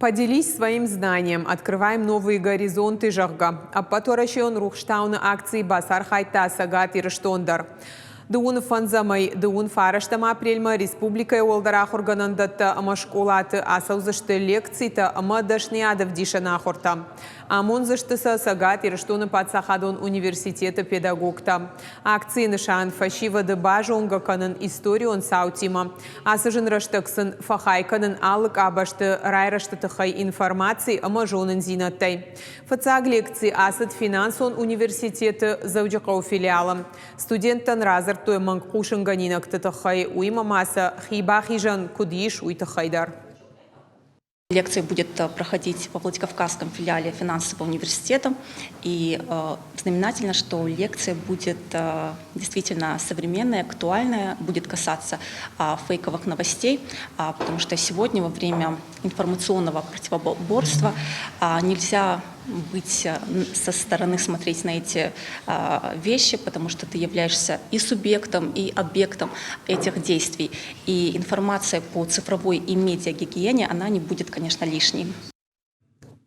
Поделись своим знанием, открываем новые горизонты жарга. Аппаторашион рухштауна акции басар хайта сагат ирштондар. Дуун фанзамай, дуун фараштама апрельма республика олдара хурганандатта ама школаты асаузашты лекцийта ама дашниадов дишана хорта. Амон заштыса сагат ирштоны патсахадон университета педагогта. Акции нышан фашива дебажонга канын историон саутима. Асажын раштыксын фахайканын алык абашты райраштытыхай информации ама жонын зинаттай. Фацаг лекции асад финансон университеты заудjakau филиалом. Студенттан разыр той маңқушын ганинак тытыхай уйма маса хибахижан кудиш уйтыхайдар. Лекция будет проходить во Владикавказском филиале финансового университета. И знаменательно, что лекция будет действительно современная, актуальная, будет касаться фейковых новостей, потому что сегодня во время информационного противоборства нельзя быть со стороны смотреть на эти вещи, потому что ты являешься и субъектом, и объектом этих действий. И информация по цифровой и медиагигиене, она не будет, конечно, лишней.